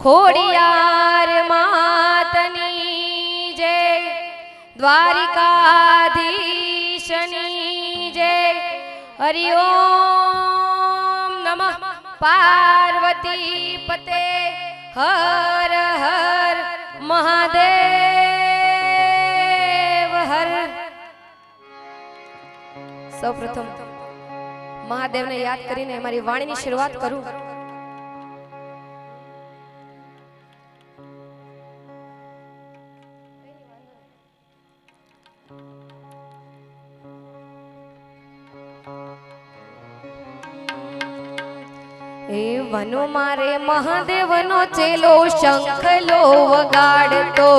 ખોડિયાર માતની જય, દ્વારિકાધીશની જય. હરિ ઓમ નમઃ પાર્વતી પતે, હર હર મહાદેવ હર. સૌપ્રથમ મહાદેવને યાદ કરીને મારી વાણીની શરૂઆત કરું. એ વનો મારે મહાદેવનો ચેલો શંખલો વગાડતો,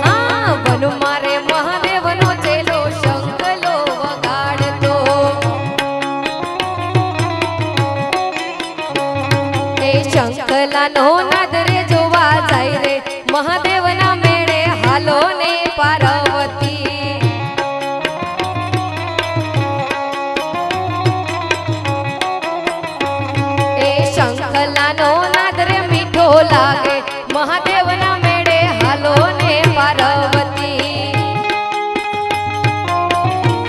હા વનો મારે મહાદેવનો ચેલો શંખલો વગાડતો. એ શંખલાનો નાદ રે જોવા જાય રે મહાદેવના મેળે, હાલો ને પાર્વતી. શંખલાનો નાદ રે મીઠો લાગે મહાદેવના મેળે, હાલો ને પાર્વતી.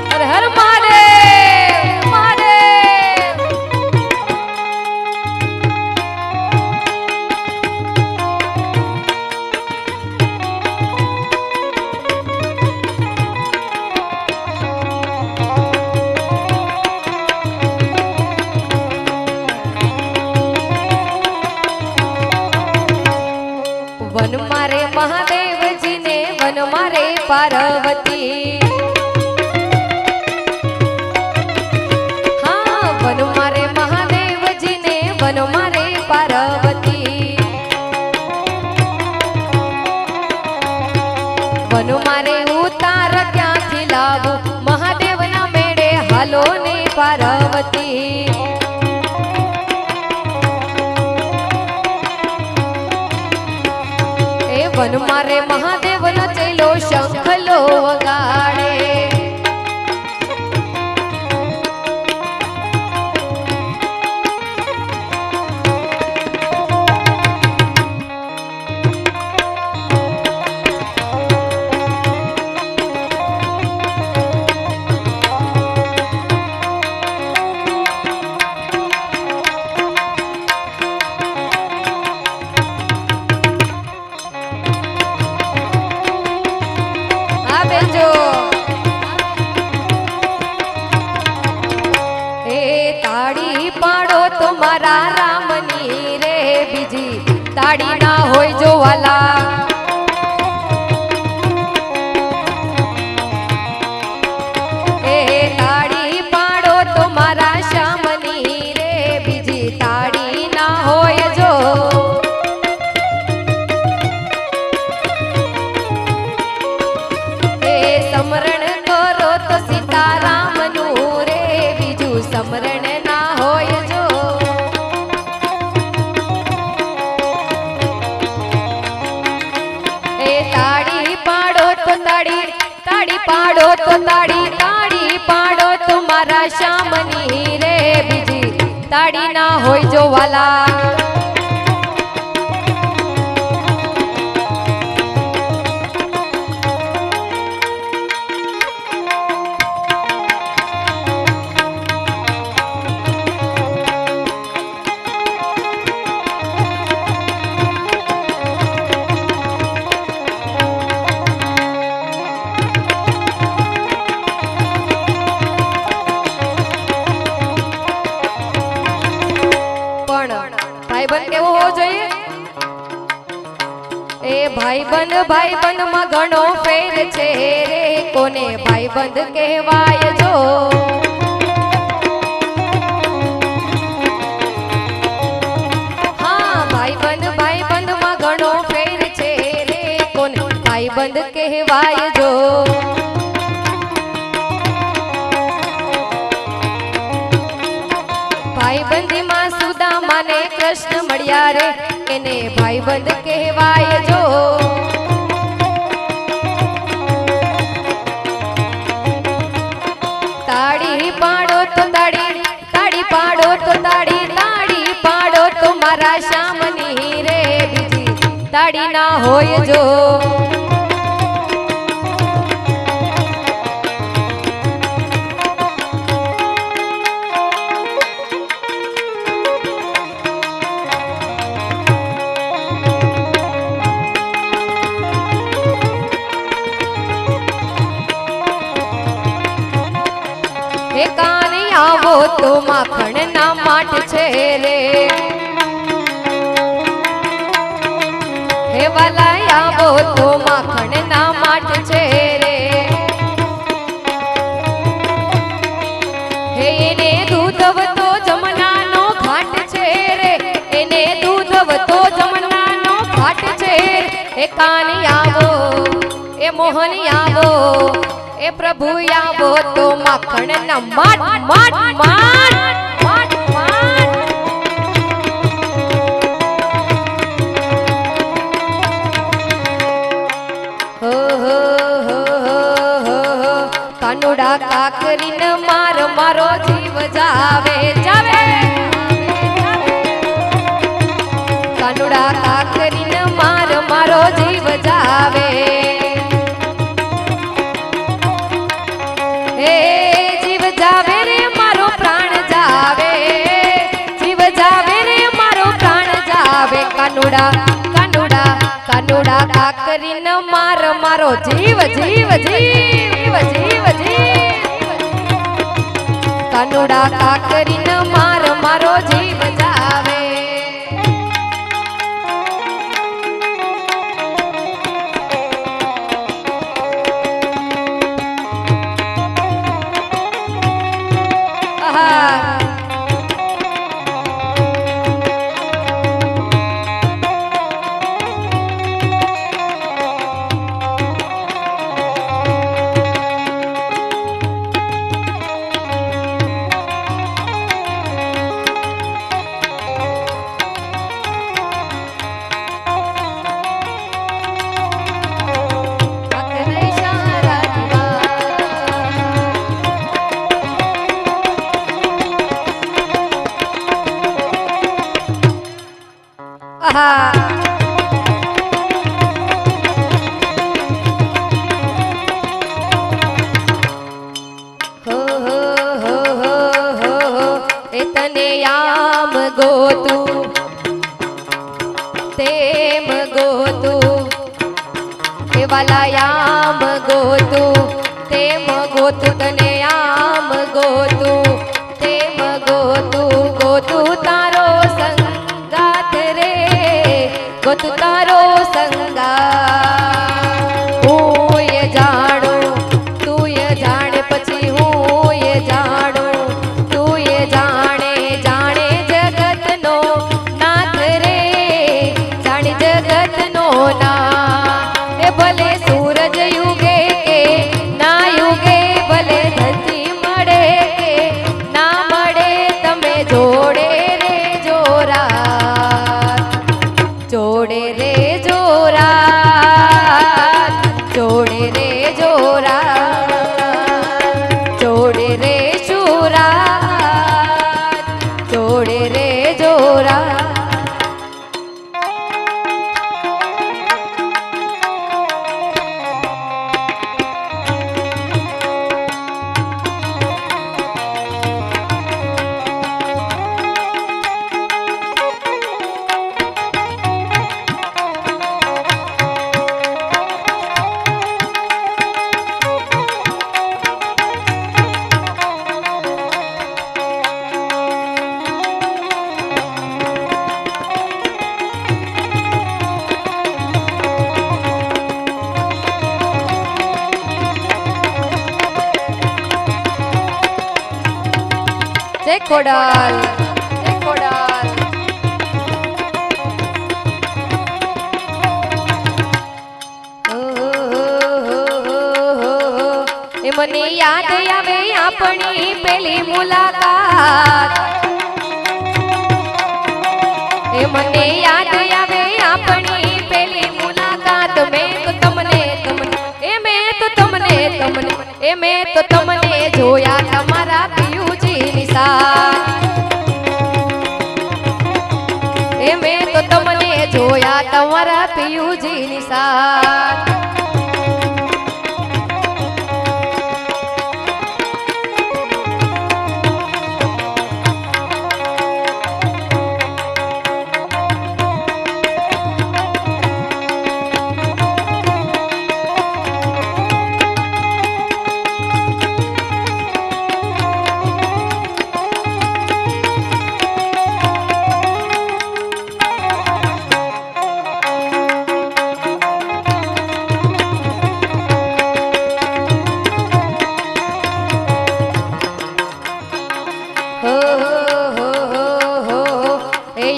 હર હર મહાદેવ મહાદેવ. વન મારે મહાદેવજીને, વન મારે પાર્વતી. હા વન મારે મહાદેવજીને, વન મારે પાર્વતી. વન મારે ઉતાર ક્યાંથી લાવું મહાદેવના મેળે, હાલો ને પાર્વતી. વન મારે મહાદેવનો ચેલો શંખલો વગાડે. તાળી પાડો તો મારા રામની રે, બીજી તાળી ના હોય જો વાલા. એ તાળી પાડો તો મારા શ્યામની રે, બીજી તાળી ના હોય જો. એ સમરણ કરો તો સીતારામનું રે, બીજું સમરણ ના હોય જો. એ તાળી પાડો તો તાળી, તાળી પાડો તો તાળી, તાળી પાડો તો મારા શ્યામની રે, બીજી તાળી ના હોય જો વાલા. ભાઈબંધ કેવો હોવો જોઈએ? એ ભાઈબંધ ભાઈબંધ માં ઘણો ફેર છે રે, કોને ભાઈબંધ કહેવાય જો. હા ભાઈબંધ ભાઈબંધ માં ઘણો ફેર છે રે, કોને ભાઈબંધ કહેવાય જો. ભાઈબંધી માં સુદામાને કૃષ્ણ મળ્યા રે, એને ભાઈબંધ કહેવાય જો. તાળી પાડો તો તાળી, તાળી પાડો તો તાળી, મારા શ્યામની રે બીજી તાળી ના હોય જો હે કાને આવો તો માખણ ના માટ છે રે હે વાલા આવો તો માખણ ના માટ છે રે હે એને દૂધવતો જમનાનો ઘાટ છે રે એને દૂધવતો જમનાનો ઘાટ છે હે કાને આવો એ મોહન આવો એ પ્રભુ આવો તો માખણ ના માટ માટ માટ માટ માટ હો હો હો હો કાનુડા કાકરીન માર મારો જીવ જાવે જાવે કાનુડા કાકરીન માર મારો જીવ જાવે હે જીવ જાવે રે મારો પ્રાણ જાવે જીવ જાવે રે મારો પ્રાણ જાવે કાનુડા કાનુડા કાનુડા કાકરીન માર મારો જીવ જીવ જીવ જીવ જીવ કાનુડા કાકરીન માર મારો જીવ જાવે તને યામ ગોતું તેમ ગોતું એ વાલા યામ ગોતું તેમ ગોતું તને યામ ગોતું તેમ ગોતું ગોતું તારો સંગાત રે ગોતું તારો સંગાત હું એ જાણું તું એ જાણે પછી હું એ જાણું તું એ જાણે જાણે જગતનો નાથ રે જાણે જગતનો નાથ એ ભલે સૂરજ યુગે કે ના યુગે ભલે ધરતી મળે કે ના મળે તમે જોડે રે જોરાત જોડે રે જોરાત જોડે રે જોરાત જોડે રે શુરાત જોડે રે જોરાત જય ખોડાલ જય ખોડાલ એ મને યાદ આવે આપણી પેલી મુલાકાત એ મને યાદ આવે આપણી પેલી મુલાકાત મેં તો તમને તમને મેં તો તમને મેં તો તમને જોયા તમારા પિયુજીની સાથ પિયુજીની સાથ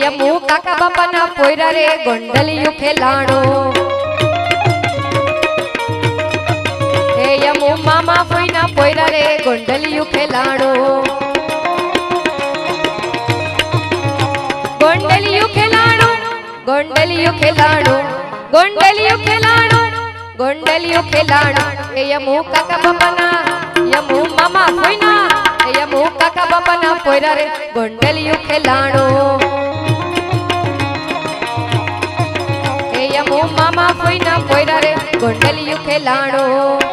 યમુ કાકા બાપાના પોયરા રે ગોંડલિયું ખેલાણું હે યમુ મામા ફોઈના પોયરા રે ગોંડલિયું ખેલાણું ગોંડલિયું ખેલાણું ગોંડલિયું ખેલાણું ગોંડલિયું ખેલાણું ગોંડલિયું ખેલાણું હે યમુ કાકા બાપાના યમુ મામા ફોઈના હે યમુ કાકા બાપાના પોયરા રે ગોંડલિયું ખેલાણું યમુ મામા ફોઈના પોયરા રે ગોંડલિયું ખેલાણું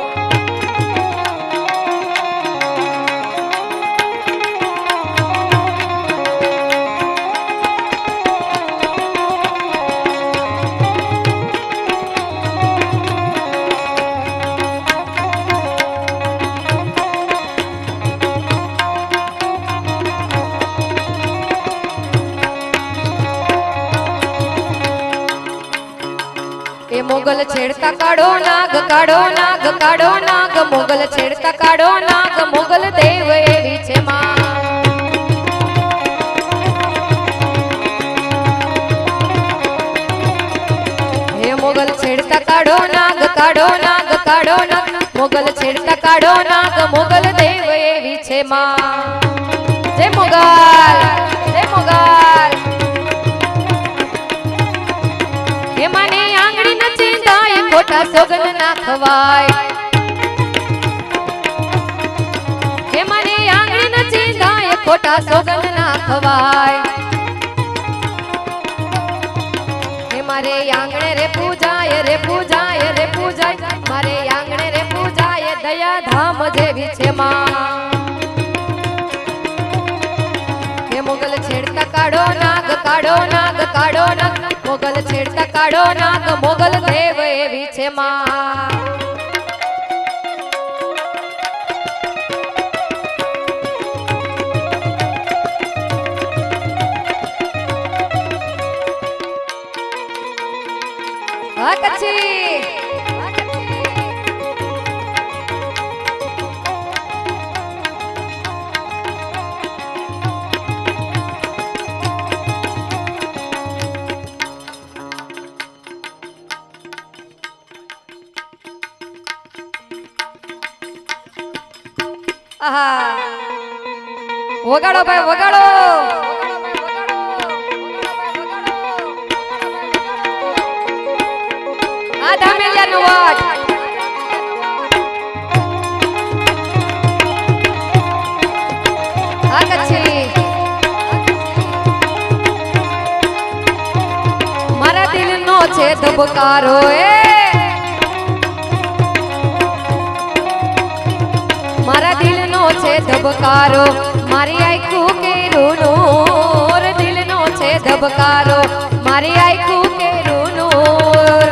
એ મોગલ છેડતા કાઢો નાગ કાઢો નાગ કાઢો નાગ મોગલ છેડતા કાઢો નાગ મોગલ દેવ એવી છે માં હે મોગલ છેડતા કાઢો નાગ કાઢો નાગ કાઢો નાગ મોગલ છેડતા કાઢો નાગ મોગલ દેવ એવી છે માં જય મોગલ જય મોગલ હે મને આંગળી ન ચીંધાય ખોટા સોગન ના ખવાય હે મને આંગળી ન ચીંધાય ખોટા સોગન ના ખવાય હે મારે આંગણે રે પૂજાય રે પૂજાય રે પૂજાય મારે આંગણે રે પૂજાય દયા ધામ જેવી છે માં હે મોગલ છેડતા કાઢો નાગ કાઢો નાગ કાઢો નાગ મોગલ છેડતા કાઢો નાગ મોગલ દેવ એવી છે માં હા કચ્છી વગાડો ભાઈ વગાડો આ ધામેલિયાનો વાટ આ કચ્છી મારા દિલનો છે ધબકારો મારા દિલનો છે ધબકારો મારી આંખું કેરું નૂર દિલનો છે ધબકારો મારી આંખું કેરું નૂર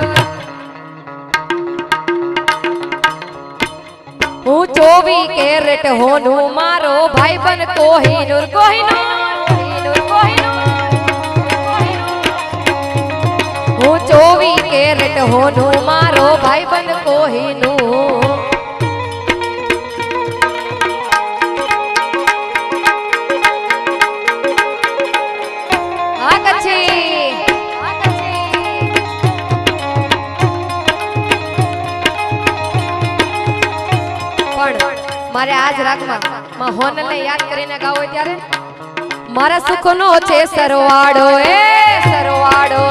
હું 24 કેરેટ હોનું મારો ભાઈ બન કોહિનૂર કોહિનૂર હું 24 કેરેટ હોનું મારો ભાઈ બન કોહિનૂર મારે આજ રાગમાં હોનને યાદ કરીને ગાવો ત્યારે મારા સુખનો છે સરવાળો સરવાળો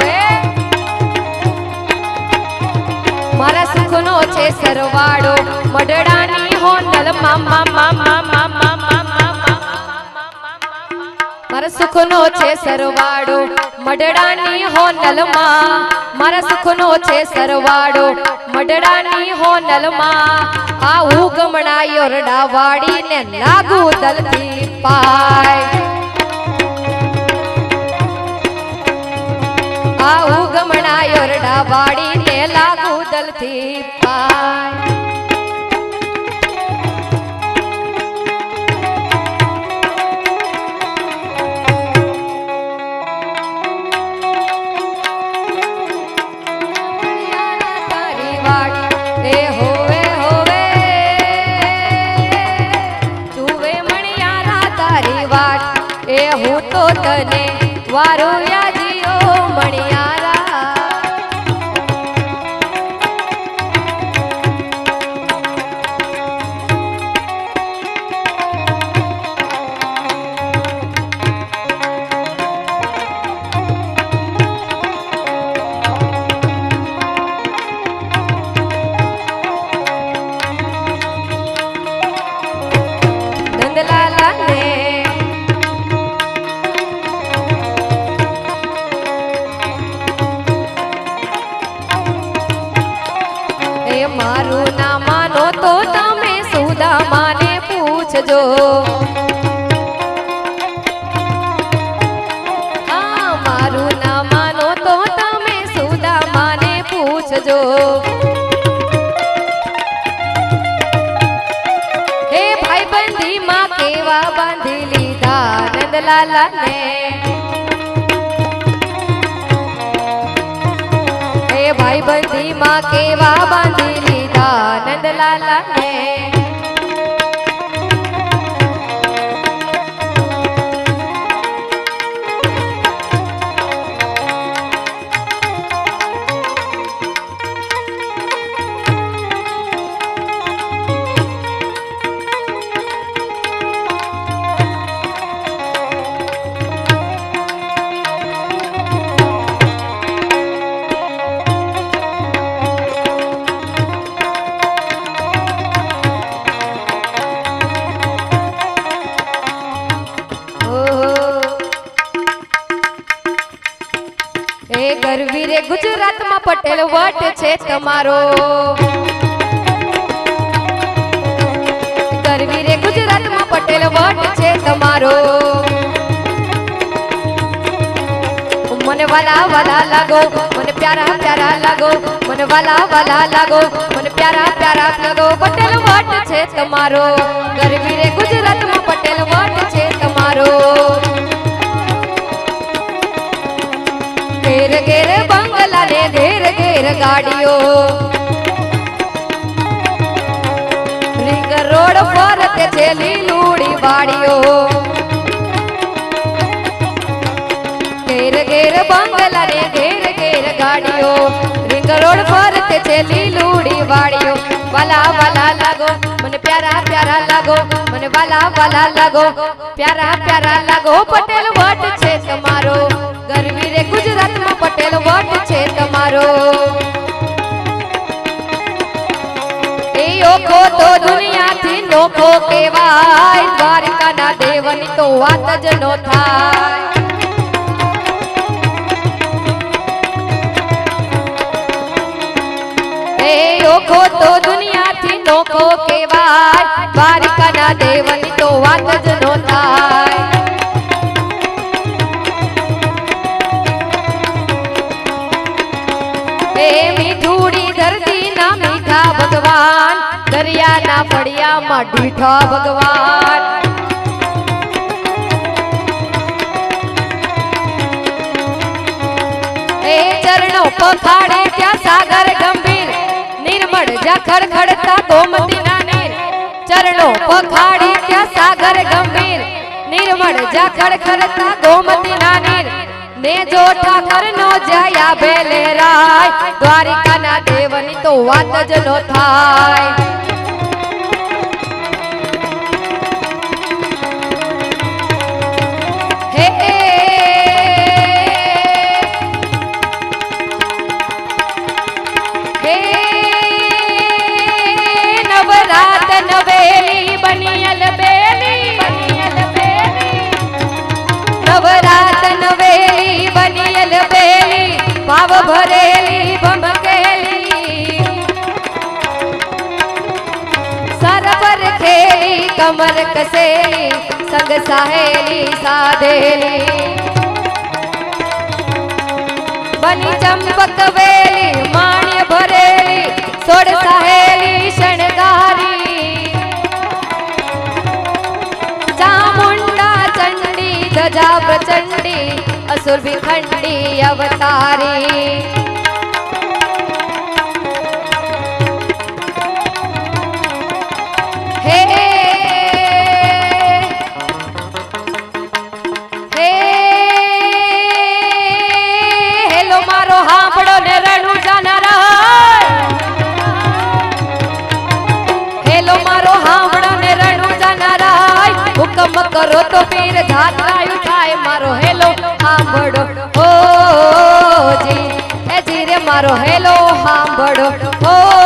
મારા સુખનો છે સરવાળો મડડાની હોનલ મામા મામા મામા મામા મારા સુખનો છે સરવાળો મઢડાની હોનલમાં, મારા સુખનો છે સરવાળો મઢડાની હોનલમાં, આવું ગમણા યોરડા વાળીને લાગુ દલથી પાય, આવું ગમણા યોરડા વાળીને લાગુ દલથી પાય. હું તો તને વારું યાદીઓ મણિયારા, નંદલાલા ને મારું ના માનો તો તમે સુદામાને પૂછજો, હા મારું ના માનો તો તમે સુદામાને પૂછજો. હે ભાઈ બંધીમાં કેવા બાંધી લીધા નંદલાલા ને, ભાઈ બંધીમાં કેવા બાંધી લીધા નંદલાલા ને, ગરવી રે ગુજરાતમાં પટેલ વટ છે તમારો, ગરવી રે ગુજરાતમાં પટેલ વટ છે તમારો, મને વાલા વાલા લાગો મને પ્યારા પ્યારા લાગો, મને વાલા વાલા લાગો મને પ્યારા પ્યારા લાગો, પટેલ વટ છે તમારો, ગરવી રે ગુજરાતમાં પટેલ વટ છે તમારો. ઘેર ઘેર બંગલા ને ઘેર ઘેર ગાડીઓ, રીંગ રોડ પર તે છે લીલુડી વાડીઓ, ઘેર ઘેર બંગલા ને ઘેર ઘેર ગાડીઓ, રીંગ રોડ પર તે છે લીલુડી વાડીઓ, વાલા વાલા લાગો મને પ્યારા પ્યારા લાગો, મને વાલા વાલા લાગો પ્યારા પ્યારા લાગો, પટેલ વટ છે તમારો, ગરવી રે ગુજરાતમાં પટેલ વટ છે તમારો. એ ઓખો તો દુનિયાથી નોખો કહેવાય, દ્વારિકાના દેવની તો વાત જ નો થાય. એ ઓખો તો દુનિયાથી નોખો કહેવાય, દ્વારિકાના દેવની તો વાત જ નો થાય. મીઠુડી ધરતી ના મીઠા ભગવાન, દરિયાના ફળિયામાં ડીઠા ભગવાન, એ ચરણો પખાડે ત્યાં સાગર ગંભીર, નિર્મળ જા ખડખડતા ગોમતી ના નીર, ચરણો પખાડે ત્યાં સાગર ગંભીર, નિર્મળ જા ખડખડતા ગોમતી ના નીર, ને જો ઠાકર નો જયા ભેલે રાય, દ્વારિકાના દેવની તો વાત જ નો થાય. હે હે નવરાત નવેલી બનિયલ બેલી, બનિયલ બેલી ભાવ ભરેલી ભમકેલી સરવર ખેલી કમર કસેલી સંગ સાહેલી સાધેલી બની ચંપક વેલી માણ્ય ભરેલી સોડ સાહેલી શણગારી ચામુંડા ચંડી ધજા પ્રચંડી असुर विखंडी अवतारी हे हे हेलो मारो हांभळो ने रणु जानारा हेलो मारो हांभळो ने रणु जानारा हुकम करो तो पीर जात्रायु थाय मारो हेलो हांभळो ओ जी ए जी रे मारो हेलो हांभळो ओ